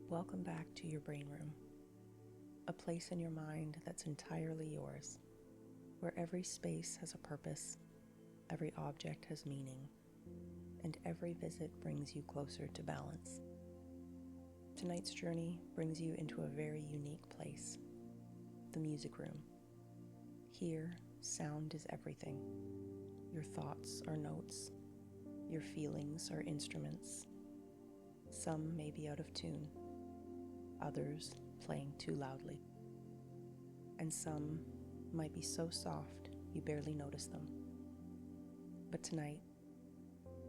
Welcome back to your brain room, a place in your mind that's entirely yours, where every space has a purpose, every object has meaning, and every visit brings you closer to balance. Tonight's journey brings you into a very unique place, the music room. Here, sound is everything. Your thoughts are notes, your feelings are instruments. Some may be out of tune, others playing too loudly, and some might be so soft you barely notice them. But tonight,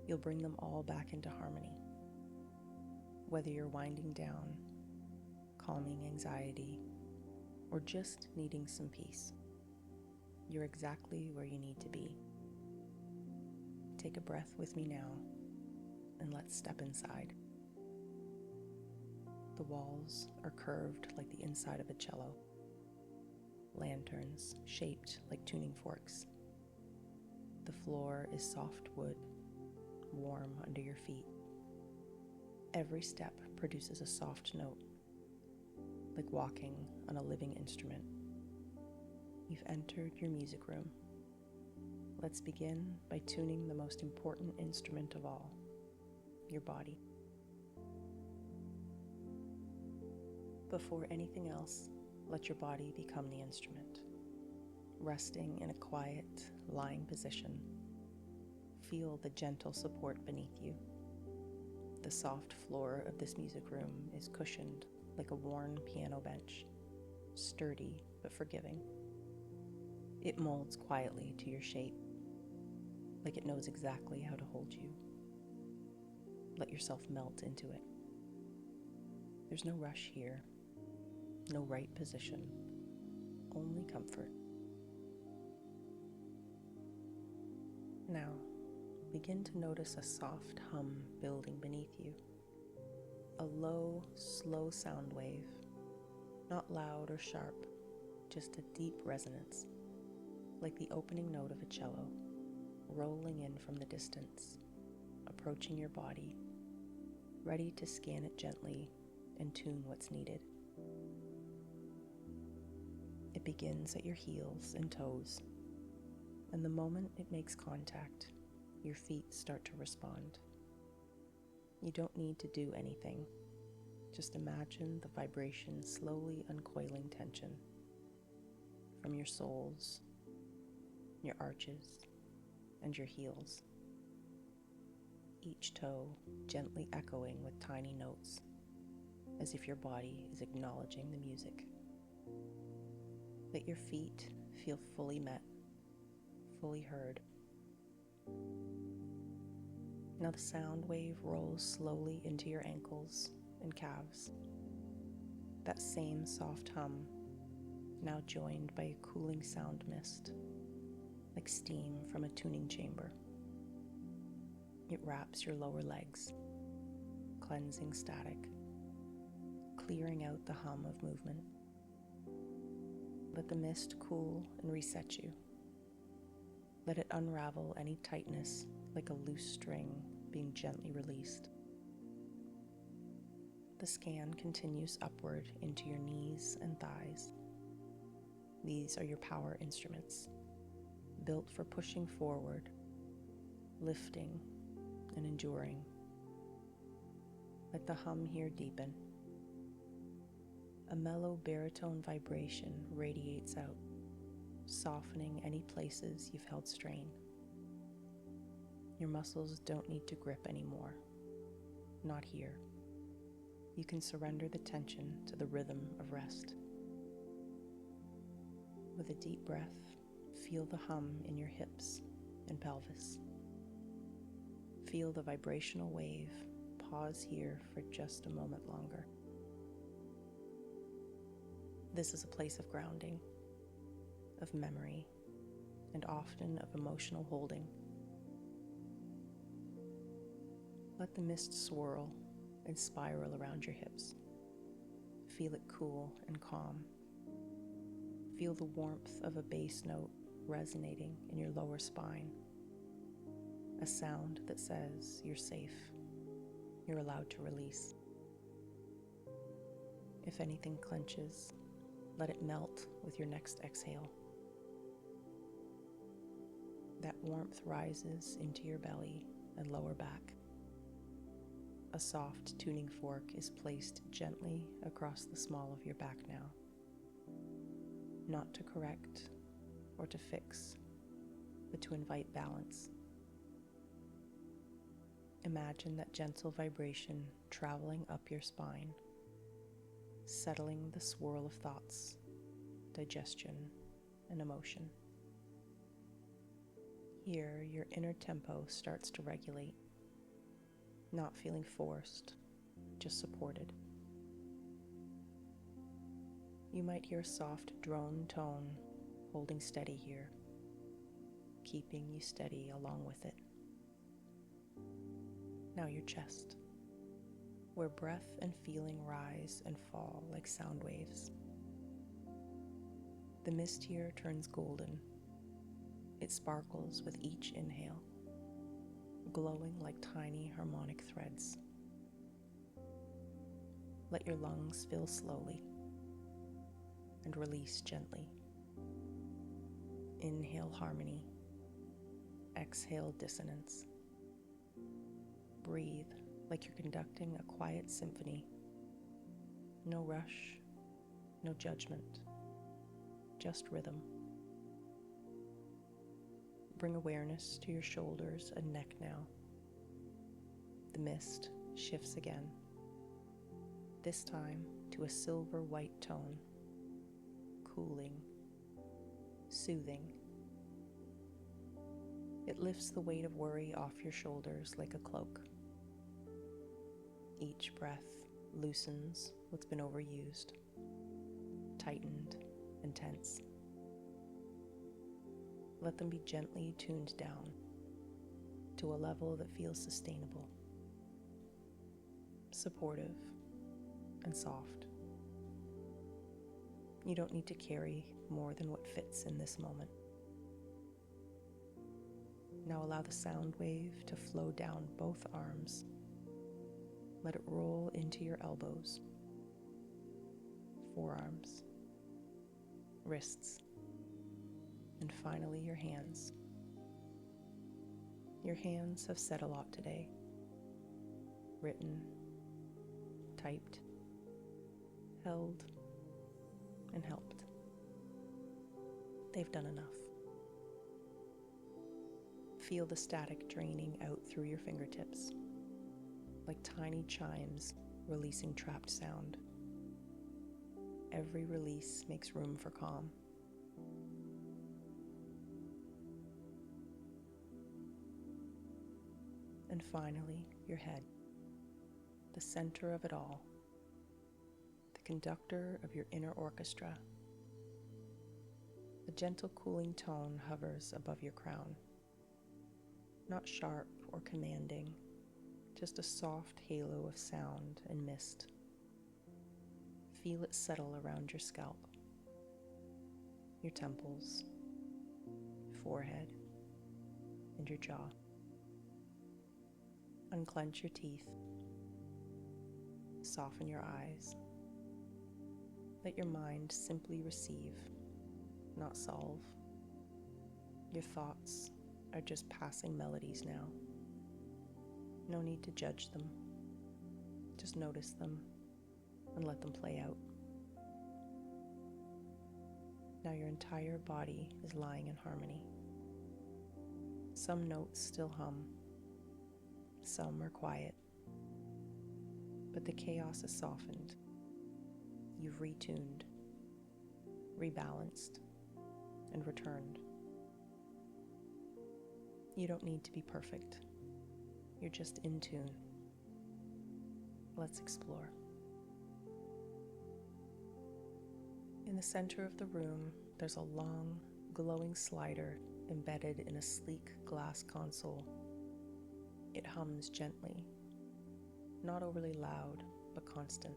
you'll bring them all back into harmony. Whether you're winding down, calming anxiety, or just needing some peace, you're exactly where you need to be. Take a breath with me now, and let's step inside. The walls are curved like the inside of a cello. Lanterns shaped like tuning forks. The floor is soft wood, warm under your feet. Every step produces a soft note, like walking on a living instrument. You've entered your music room. Let's begin by tuning the most important instrument of all, your body. Before anything else, let your body become the instrument. Resting in a quiet, lying position, feel the gentle support beneath you. The soft floor of this music room is cushioned like a worn piano bench, sturdy but forgiving. It molds quietly to your shape, like it knows exactly how to hold you. Let yourself melt into it. There's no rush here. No right position, only comfort. Now, begin to notice a soft hum building beneath you. A low, slow sound wave, not loud or sharp, just a deep resonance, like the opening note of a cello, rolling in from the distance, approaching your body, ready to scan it gently and tune what's needed. It begins at your heels and toes, and the moment it makes contact, your feet start to respond. You don't need to do anything. Just imagine the vibration slowly uncoiling tension from your soles, your arches, and your heels. Each toe gently echoing with tiny notes, as if your body is acknowledging the music. Let your feet feel fully met, fully heard. Now the sound wave rolls slowly into your ankles and calves. That same soft hum, now joined by a cooling sound mist, like steam from a tuning chamber. It wraps your lower legs, cleansing static, clearing out the hum of movement. Let the mist cool and reset you. Let it unravel any tightness like a loose string being gently released. The scan continues upward into your knees and thighs. These are your power instruments, built for pushing forward, lifting, and enduring. Let the hum here deepen. A mellow baritone vibration radiates out, softening any places you've held strain. Your muscles don't need to grip anymore. Not here. You can surrender the tension to the rhythm of rest. With a deep breath, feel the hum in your hips and pelvis. Feel the vibrational wave. Pause here for just a moment longer. This is a place of grounding, of memory, and often of emotional holding. Let the mist swirl and spiral around your hips. Feel it cool and calm. Feel the warmth of a bass note resonating in your lower spine. A sound that says you're safe, you're allowed to release. If anything clenches, let it melt with your next exhale. That warmth rises into your belly and lower back. A soft tuning fork is placed gently across the small of your back now, not to correct or to fix, but to invite balance. Imagine that gentle vibration traveling up your spine, settling the swirl of thoughts, digestion, and emotion. Here, your inner tempo starts to regulate, not feeling forced, just supported. You might hear a soft drone tone holding steady here, keeping you steady along with it. Now your chest, where breath and feeling rise and fall like sound waves. The mist here turns golden. It sparkles with each inhale, glowing like tiny harmonic threads. Let your lungs fill slowly and release gently. Inhale harmony, exhale dissonance. Breathe like you're conducting a quiet symphony. No rush, no judgment, just rhythm. Bring awareness to your shoulders and neck now. The mist shifts again, this time to a silver white tone, cooling, soothing. It lifts the weight of worry off your shoulders like a cloak. Each breath loosens what's been overused, tightened, and tense. Let them be gently tuned down to a level that feels sustainable, supportive, and soft. You don't need to carry more than what fits in this moment. Now allow the sound wave to flow down both arms. Let it roll into your elbows, forearms, wrists, and finally your hands. Your hands have said a lot today. Written, typed, held, and helped. They've done enough. Feel the static draining out through your fingertips, like tiny chimes releasing trapped sound. Every release makes room for calm. And finally, your head, the center of it all, the conductor of your inner orchestra. A gentle cooling tone hovers above your crown, not sharp or commanding, just a soft halo of sound and mist. Feel it settle around your scalp, your temples, forehead, and your jaw. Unclench your teeth, soften your eyes. Let your mind simply receive, not solve. Your thoughts are just passing melodies now. No need to judge them. Just notice them and let them play out. Now your entire body is lying in harmony. Some notes still hum. Some are quiet. But the chaos is softened. You've retuned, rebalanced, and returned. You don't need to be perfect. You're just in tune. Let's explore. In the center of the room, there's a long, glowing slider embedded in a sleek glass console. It hums gently, not overly loud, but constant,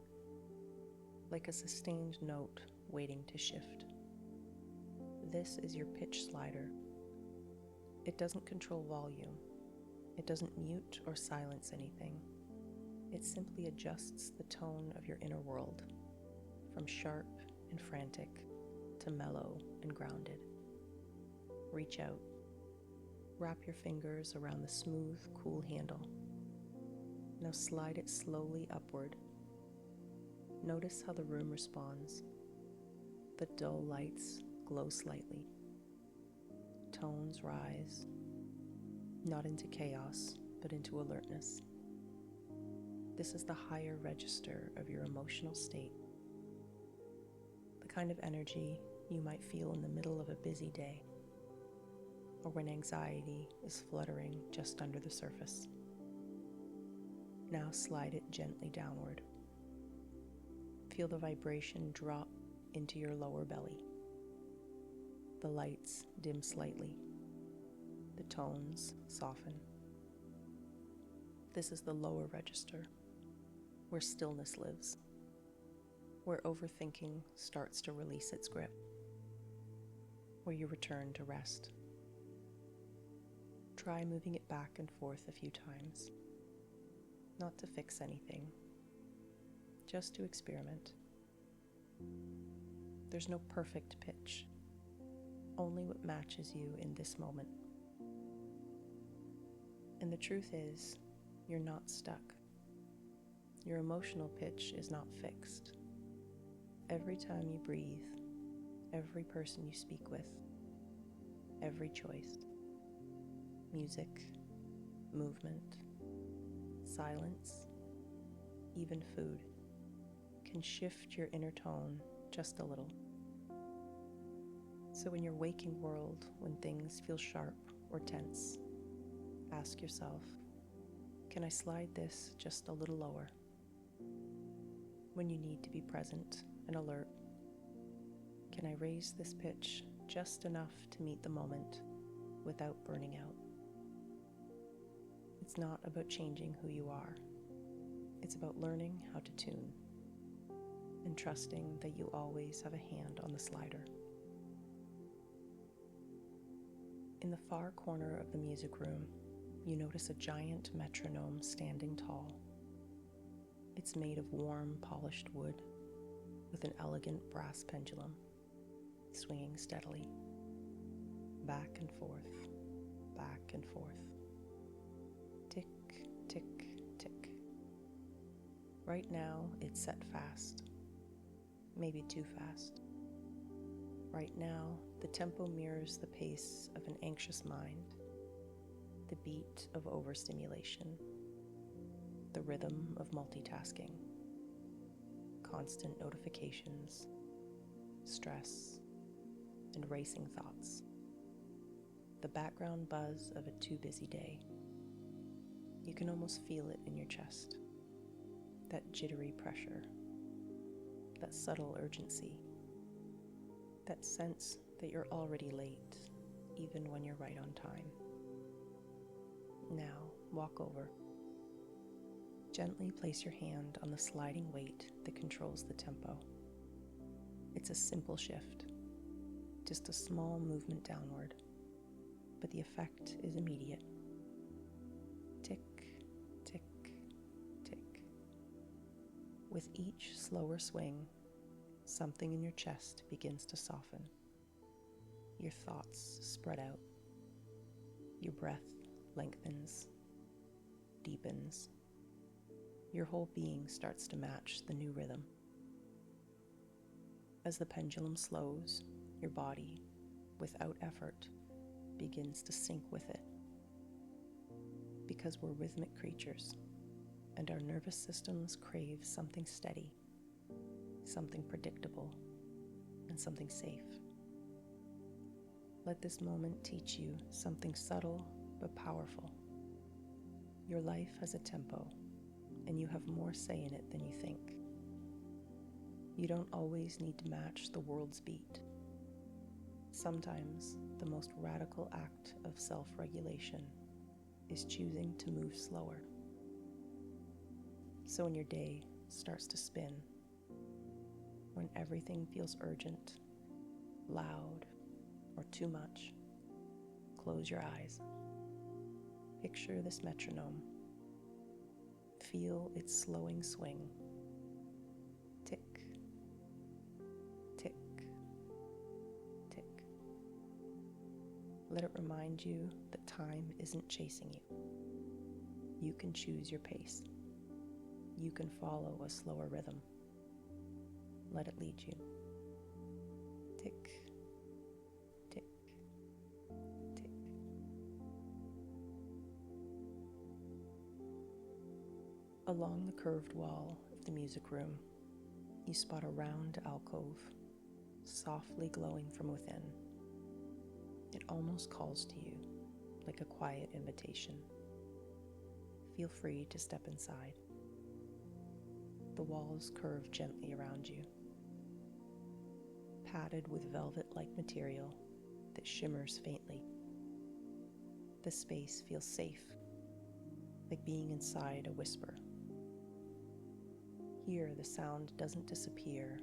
like a sustained note waiting to shift. This is your pitch slider. It doesn't control volume. It doesn't mute or silence anything. It simply adjusts the tone of your inner world. from sharp and frantic to mellow and grounded. Reach out. Wrap your fingers around the smooth, cool handle. Now slide it slowly upward. Notice how the room responds. The dull lights glow slightly. Tones rise, not into chaos, but into alertness. This is the higher register of your emotional state, the kind of energy you might feel in the middle of a busy day, or when anxiety is fluttering just under the surface. Now slide it gently downward. Feel the vibration drop into your lower belly. The lights dim slightly. The tones soften. This is the lower register, where stillness lives, where overthinking starts to release its grip, where you return to rest. Try moving it back and forth a few times, not to fix anything, just to experiment. There's no perfect pitch, only what matches you in this moment. And the truth is, you're not stuck. Your emotional pitch is not fixed. Every time you breathe, every person you speak with, every choice, music, movement, silence, even food, can shift your inner tone just a little. So in your waking world, when things feel sharp or tense, ask yourself, can I slide this just a little lower? When you need to be present and alert, can I raise this pitch just enough to meet the moment without burning out? It's not about changing who you are. It's about learning how to tune and trusting that you always have a hand on the slider. In the far corner of the music room, you notice a giant metronome standing tall. It's made of warm, polished wood with an elegant brass pendulum, swinging steadily, back and forth, back and forth. Tick, tick, tick. Right now, it's set fast, maybe too fast. Right now, the tempo mirrors the pace of an anxious mind, the beat of overstimulation, the rhythm of multitasking, constant notifications, stress, and racing thoughts, the background buzz of a too busy day. You can almost feel it in your chest, that jittery pressure, that subtle urgency, that sense that you're already late, even when you're right on time. Now, walk over. Gently place your hand on the sliding weight that controls the tempo. It's a simple shift, just a small movement downward, but the effect is immediate. Tick, tick, tick. With each slower swing, something in your chest begins to soften. Your thoughts spread out. Your breath lengthens, deepens. Your whole being starts to match the new rhythm. As the pendulum slows, your body, without effort, begins to sync with it. Because we're rhythmic creatures, and our nervous systems crave something steady, something predictable, and something safe. Let this moment teach you something subtle but powerful. Your life has a tempo, and you have more say in it than you think. You don't always need to match the world's beat. Sometimes the most radical act of self-regulation is choosing to move slower. So when your day starts to spin, when everything feels urgent, loud, or too much, close your eyes. Picture this metronome. Feel its slowing swing. Tick, Let it remind you that time isn't chasing you. You can choose your pace. You can follow a slower rhythm. Let it lead you. Tick, tick, tick. Along the curved wall of the music room, you spot a round alcove, softly glowing from within. It almost calls to you, like a quiet invitation. Feel free to step inside. The walls curve gently around you, padded with velvet-like material that shimmers faintly. The space feels safe, like being inside a whisper. Here, the sound doesn't disappear.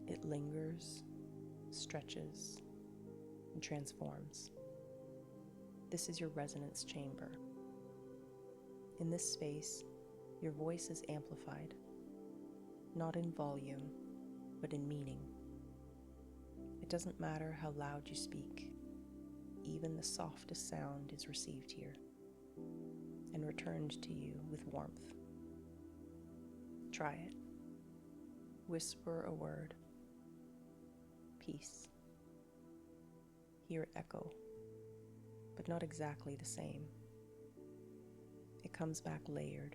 It lingers, stretches, and transforms. This is your resonance chamber. In this space, your voice is amplified, not in volume, but in meaning. It doesn't matter how loud you speak, even the softest sound is received here and returned to you with warmth. Try it. Whisper a word. Peace. Hear it echo, but not exactly the same. It comes back layered,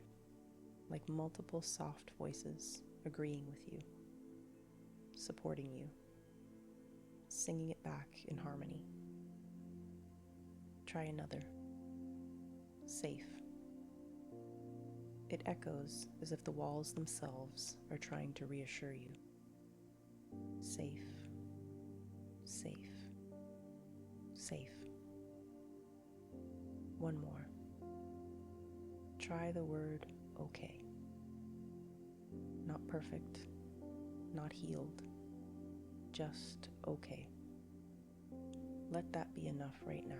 like multiple soft voices agreeing with you, supporting you, singing it back in harmony. Try another. Safe. It echoes as if the walls themselves are trying to reassure you. Safe, safe, safe. One more. Try the word okay. Not perfect, not healed, just okay. Let that be enough right now.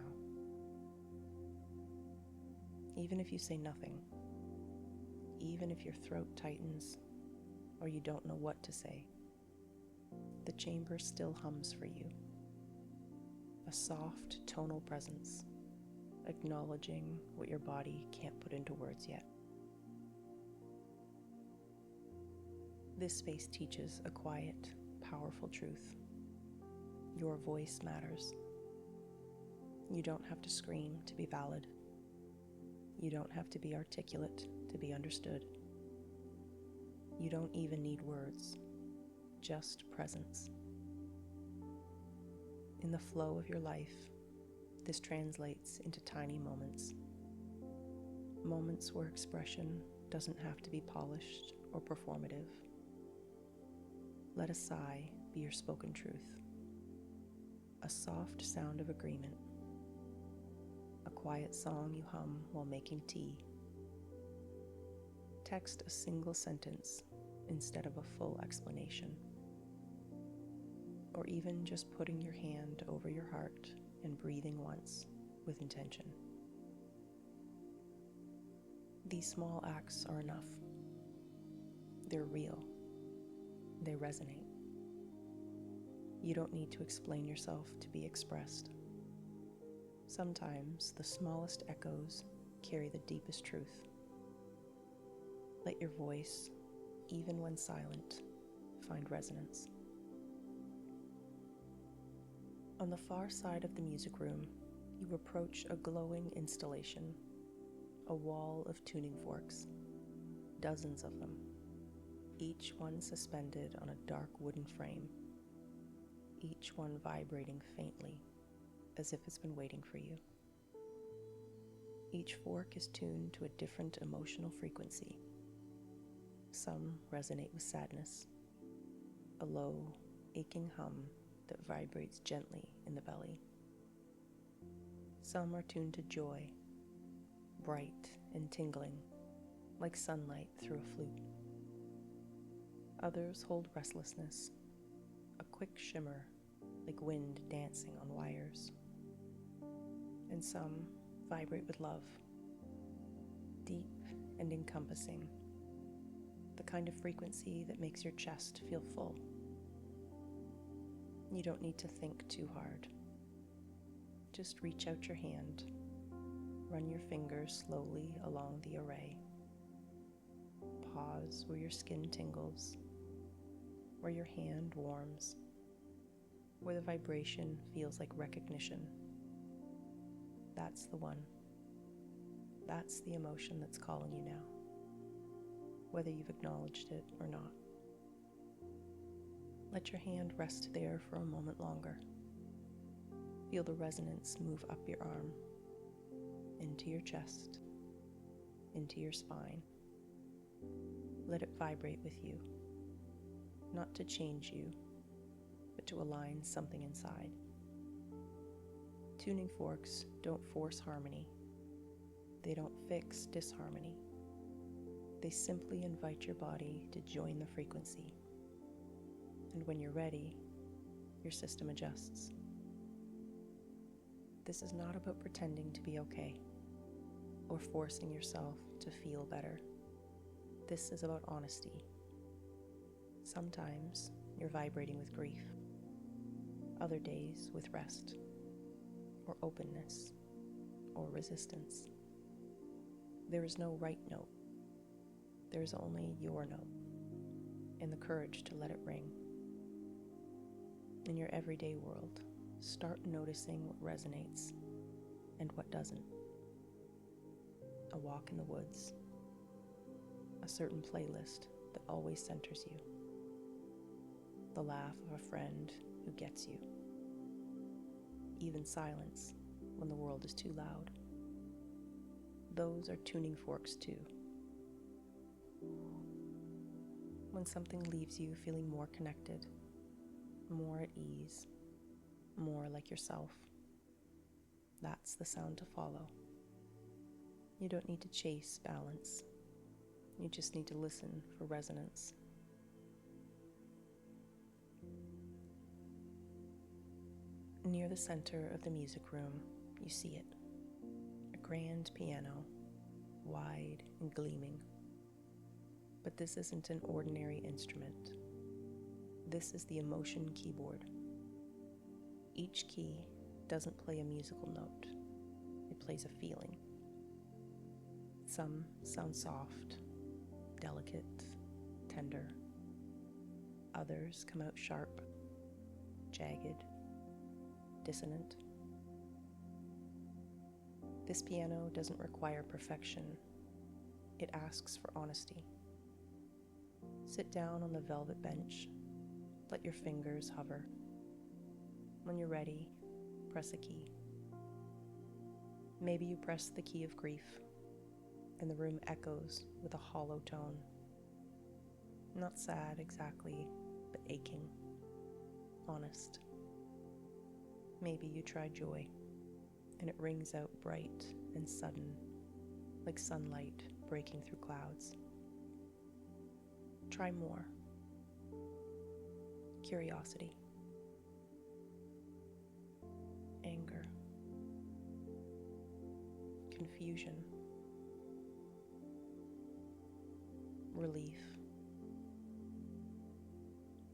Even if you say nothing, even if your throat tightens or you don't know what to say, the chamber still hums for you. A soft tonal presence, acknowledging what your body can't put into words yet. This space teaches a quiet, powerful truth. Your voice matters. You don't have to scream to be valid. You don't have to be articulate to be understood. You don't even need words, just presence. In the flow of your life, this translates into tiny moments. Moments where expression doesn't have to be polished or performative. Let a sigh be your spoken truth. A soft sound of agreement. A quiet song you hum while making tea. Text a single sentence instead of a full explanation. Or even just putting your hand over your heart and breathing once with intention. These small acts are enough. They're real. They resonate. You don't need to explain yourself to be expressed. Sometimes the smallest echoes carry the deepest truth. Let your voice, even when silent, find resonance. On the far side of the music room, you approach a glowing installation, a wall of tuning forks, dozens of them, each one suspended on a dark wooden frame, each one vibrating faintly, as if it's been waiting for you. Each fork is tuned to a different emotional frequency. Some resonate with sadness, a low, aching hum that vibrates gently in the belly. Some are tuned to joy, bright and tingling, like sunlight through a flute. Others hold restlessness, a quick shimmer like wind dancing on wires. And some vibrate with love, deep and encompassing, the kind of frequency that makes your chest feel full. You don't need to think too hard. Just reach out your hand. Run your fingers slowly along the array. Pause where your skin tingles, where your hand warms, where the vibration feels like recognition. That's the one. That's the emotion that's calling you now, whether you've acknowledged it or not. Let your hand rest there for a moment longer. Feel the resonance move up your arm, into your chest, into your spine. Let it vibrate with you, not to change you, but to align something inside. Tuning forks don't force harmony. They don't fix disharmony. They simply invite your body to join the frequency. And when you're ready, your system adjusts. This is not about pretending to be okay or forcing yourself to feel better. This is about honesty. Sometimes you're vibrating with grief, other days with rest, or openness, or resistance. There is no right note. There is only your note, and the courage to let it ring. In your everyday world, start noticing what resonates and what doesn't. A walk in the woods, a certain playlist that always centers you, the laugh of a friend who gets you, even silence when the world is too loud. Those are tuning forks too. When something leaves you feeling more connected, more at ease, more like yourself, that's the sound to follow. You don't need to chase balance. You just need to listen for resonance. Near the center of the music room, you see it. A grand piano, wide and gleaming. But this isn't an ordinary instrument. This is the emotion keyboard. Each key doesn't play a musical note. It plays a feeling. Some sound soft, delicate, tender. Others come out sharp, jagged, dissonant. This piano doesn't require perfection. It asks for honesty. Sit down on the velvet bench. Let your fingers hover. When you're ready, press a key. Maybe you press the key of grief, and the room echoes with a hollow tone. Not sad exactly, but aching, honest. Maybe you try joy, and it rings out bright and sudden, like sunlight breaking through clouds. Try more. Curiosity. Anger. Confusion. Relief.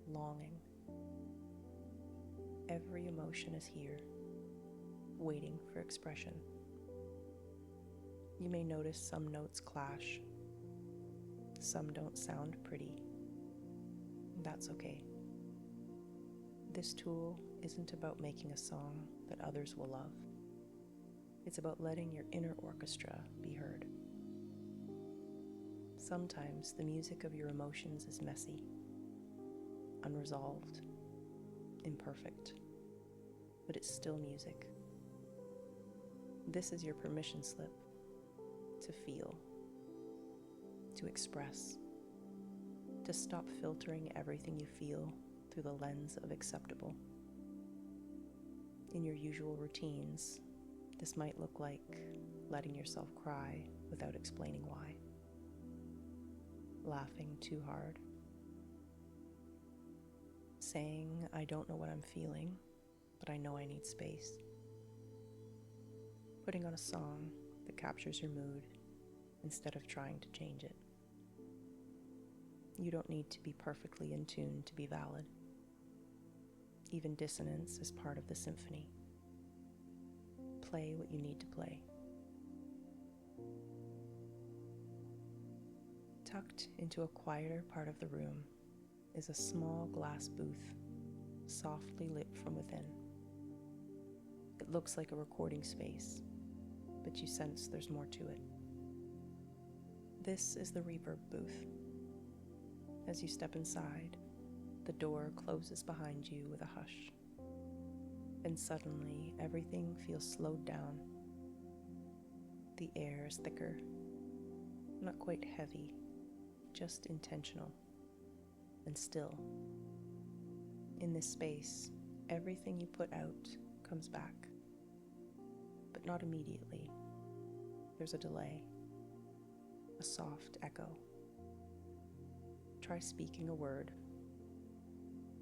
Longing. Every emotion is here, waiting for expression. You may notice some notes clash. Some don't sound pretty. That's okay. This tool isn't about making a song that others will love. It's about letting your inner orchestra be heard. Sometimes the music of your emotions is messy, unresolved, imperfect, but it's still music. This is your permission slip to feel, to express, to stop filtering everything you feel through the lens of acceptable. In your usual routines, this might look like letting yourself cry without explaining why, laughing too hard, saying, "I don't know what I'm feeling, but I know I need space," putting on a song that captures your mood instead of trying to change it. You don't need to be perfectly in tune to be valid. Even dissonance is part of the symphony. play what you need to play. Tucked into a quieter part of the room is a small glass booth, softly lit from within. It looks like a recording space, but you sense there's more to it. This is the Reverb Booth. As you step inside, the door closes behind you with a hush, and suddenly everything feels slowed down. The air is thicker, not quite heavy, just intentional and still. In this space, everything you put out comes back, but not immediately. There's a delay, a soft echo. Try speaking a word.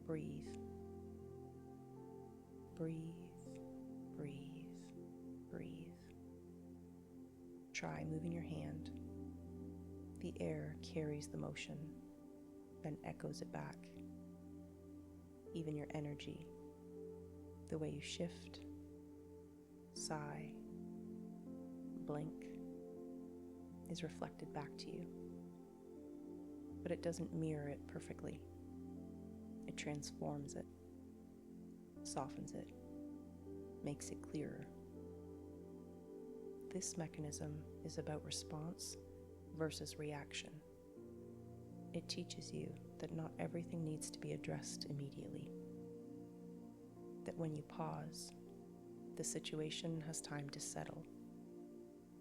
Breathe. Breathe, breathe, breathe. Try moving your hand. The air carries the motion, then echoes it back. Even your energy, the way you shift, sigh, blink, is reflected back to you. But it doesn't mirror it perfectly. It transforms it, softens it, makes it clearer. This mechanism is about response versus reaction. It teaches you that not everything needs to be addressed immediately. That when you pause, the situation has time to settle,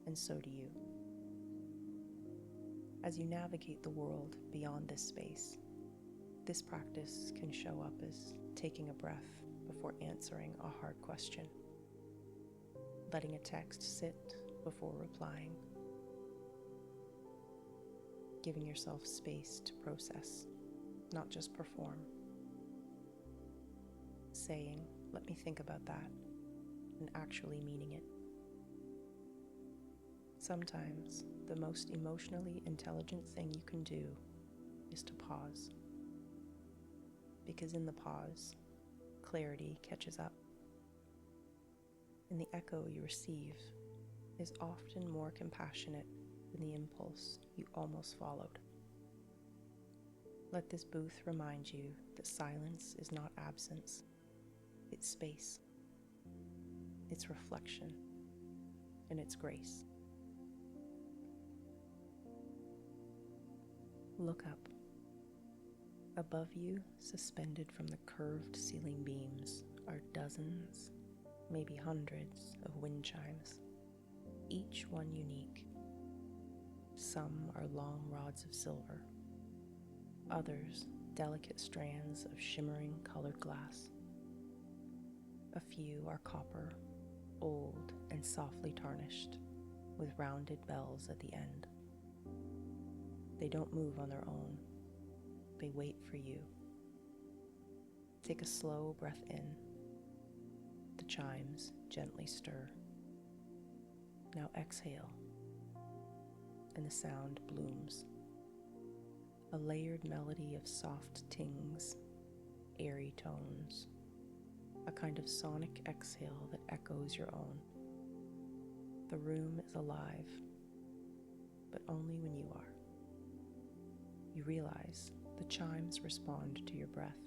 and so do you. As you navigate the world beyond this space, this practice can show up as taking a breath before answering a hard question, letting a text sit before replying, giving yourself space to process, not just perform, saying, "Let me think about that," and actually meaning it. Sometimes the most emotionally intelligent thing you can do is to pause, because in the pause, clarity catches up, and the echo you receive is often more compassionate than the impulse you almost followed. Let this booth remind you that silence is not absence, it's space, it's reflection, and it's grace. Look up. Above you, suspended from the curved ceiling beams, are dozens, maybe hundreds of wind chimes, each one unique. Some are long rods of silver, others delicate strands of shimmering colored glass. A few are copper, old and softly tarnished, with rounded bells at the end. They don't move on their own. They wait for you. Take a slow breath in. The chimes gently stir. Now exhale, and the sound blooms. A layered melody of soft tings, airy tones, a kind of sonic exhale that echoes your own. The room is alive, but only when you are. You realize the chimes respond to your breath,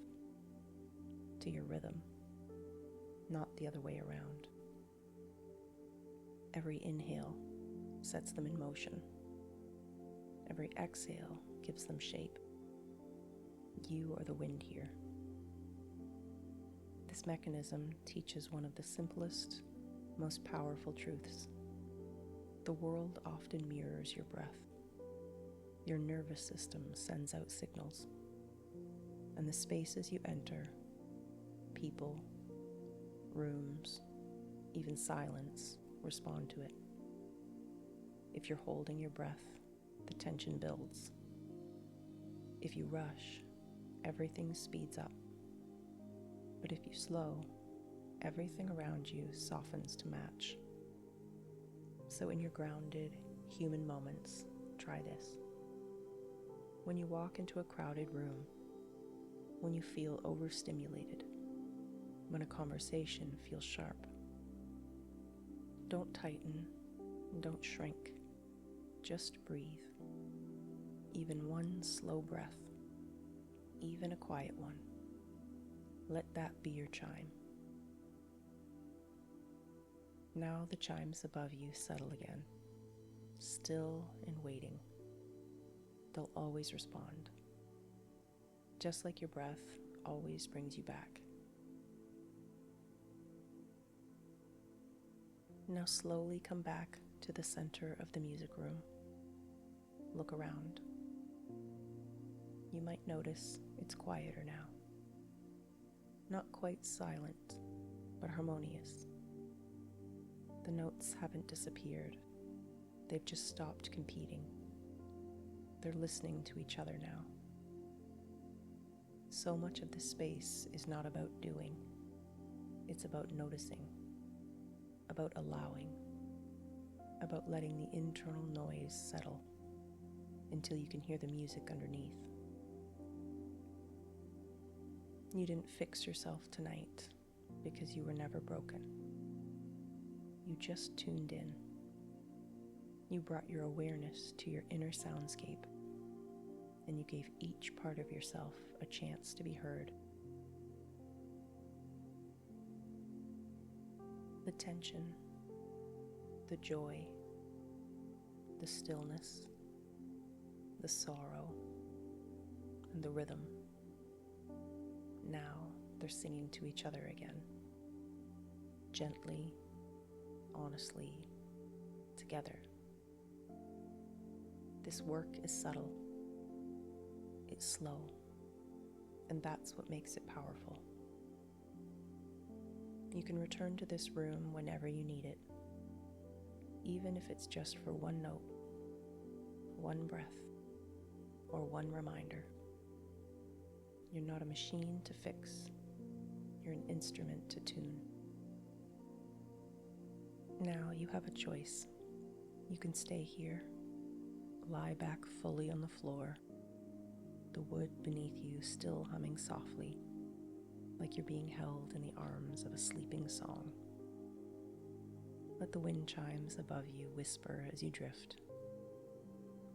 to your rhythm, not the other way around. Every inhale sets them in motion. Every exhale gives them shape. You are the wind here. This mechanism teaches one of the simplest, most powerful truths. The world often mirrors your breath. Your nervous system sends out signals, and the spaces you enter, people, rooms, even silence, respond to it. If you're holding your breath, the tension builds. If you rush, everything speeds up. But if you slow, everything around you softens to match. So in your grounded, human moments, try this. When you walk into a crowded room, when you feel overstimulated, when a conversation feels sharp, Don't tighten, don't shrink, just breathe. Even one slow breath, even a quiet one. Let that be your chime. Now the chimes above you settle again, still and waiting. They'll always respond, just like your breath always brings you back. Now slowly come back to the center of the music room. Look around. You might notice it's quieter now. Not quite silent, but harmonious. The notes haven't disappeared. They've just stopped competing. They're listening to each other now. So much of this space is not about doing. It's about noticing, about allowing, about letting the internal noise settle until you can hear the music underneath. You didn't fix yourself tonight because you were never broken. You just tuned in. You brought your awareness to your inner soundscape, and you gave each part of yourself a chance to be heard. The tension, the joy, the stillness, the sorrow, and the rhythm. Now they're singing to each other again, gently, honestly, together. This work is subtle, it's slow, and that's what makes it powerful. You can return to this room whenever you need it, even if it's just for one note, one breath, or one reminder. You're not a machine to fix, you're an instrument to tune. Now you have a choice. You can stay here, lie back fully on the floor, the wood beneath you still humming softly, like you're being held in the arms of a sleeping song. Let the wind chimes above you whisper as you drift.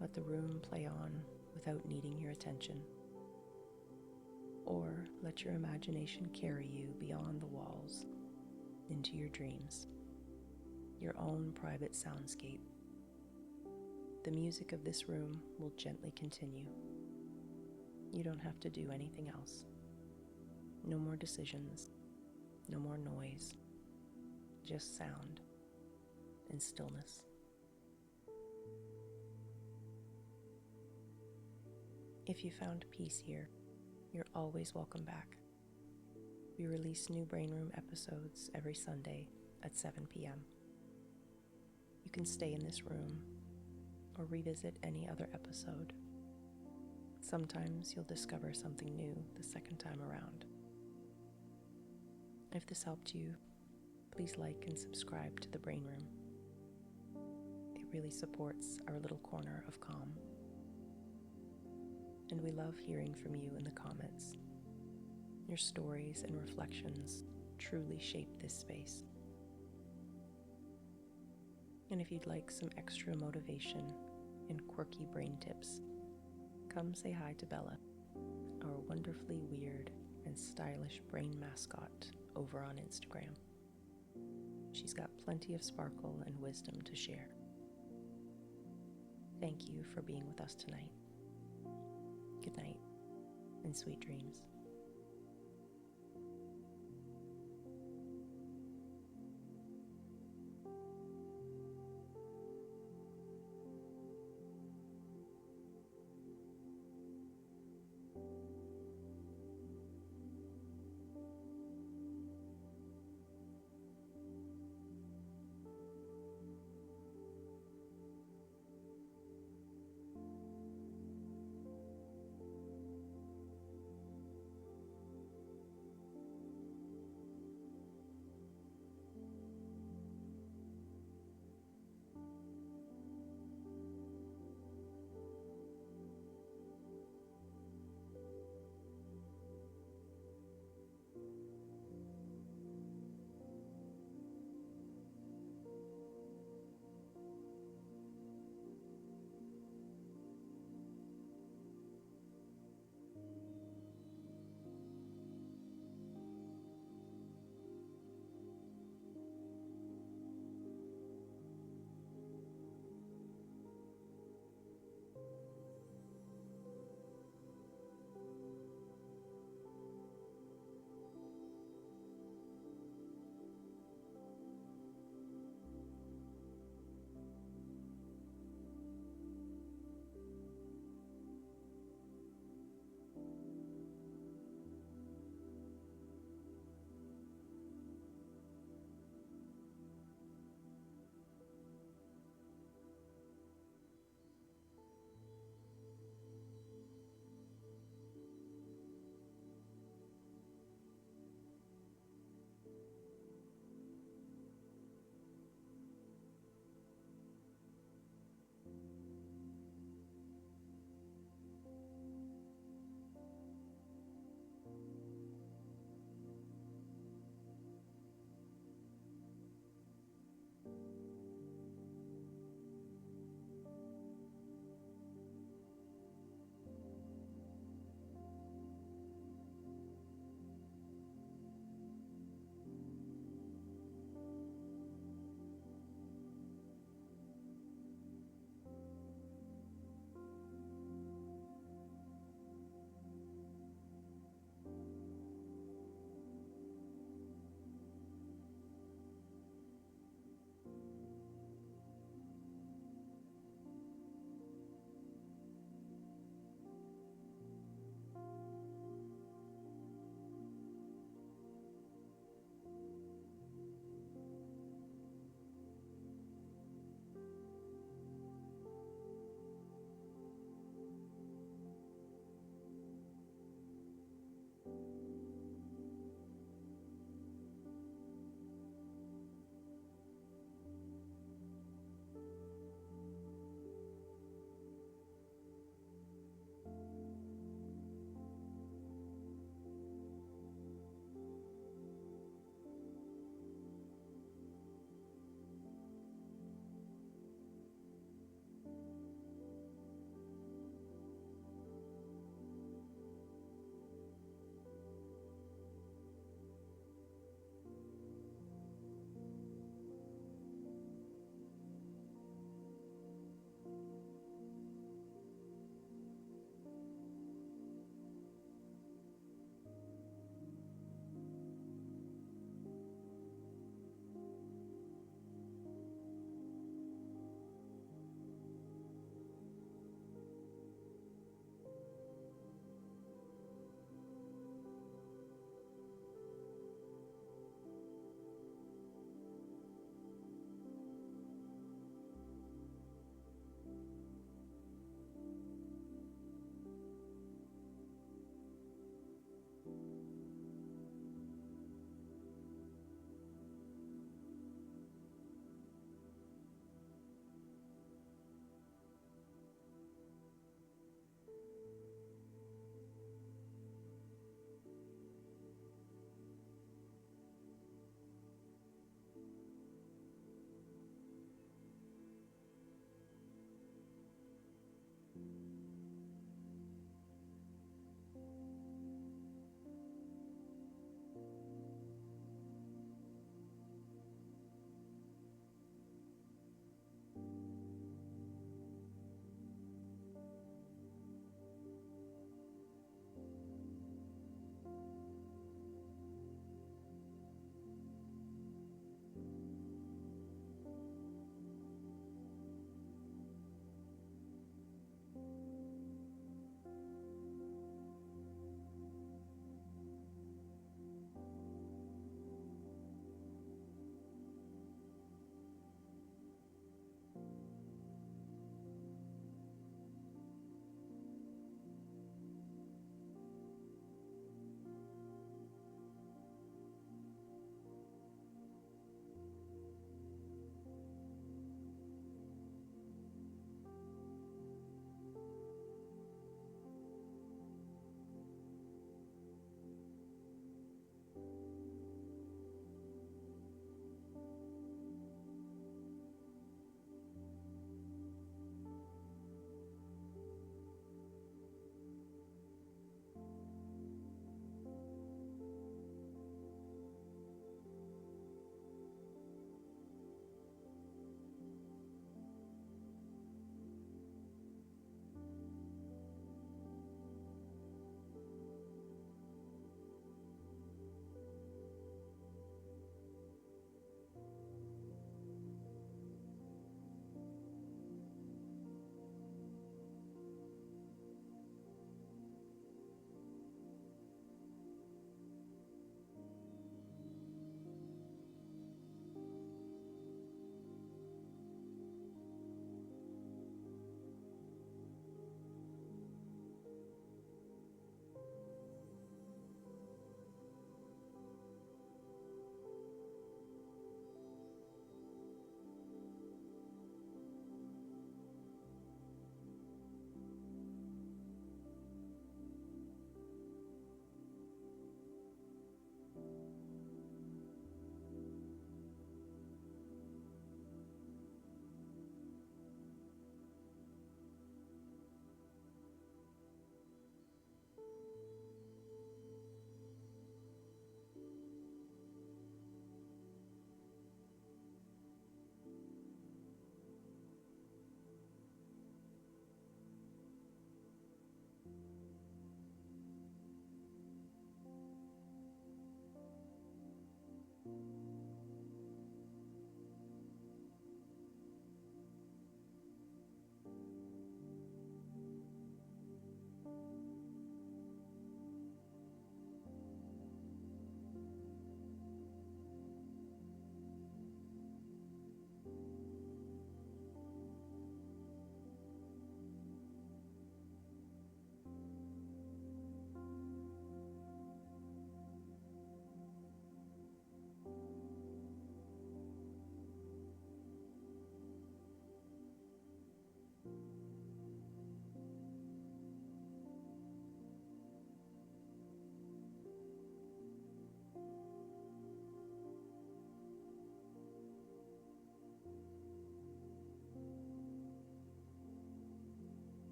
Let the room play on without needing your attention. Or let your imagination carry you beyond the walls, into your dreams, your own private soundscape. The music of this room will gently continue. You don't have to do anything else. No more decisions, no more noise, just sound and stillness. If you found peace here, you're always welcome back. We release new Brain Room episodes every Sunday at 7 p.m. You can stay in this room or revisit any other episode. Sometimes you'll discover something new the second time around. If this helped you, please like and subscribe to the Brain Room. It really supports our little corner of calm. And we love hearing from you in the comments. Your stories and reflections truly shape this space. And if you'd like some extra motivation and quirky brain tips, come say hi to Bella, our wonderfully weird and stylish brain mascot over on Instagram. She's got plenty of sparkle and wisdom to share. Thank you for being with us tonight. Good night and sweet dreams.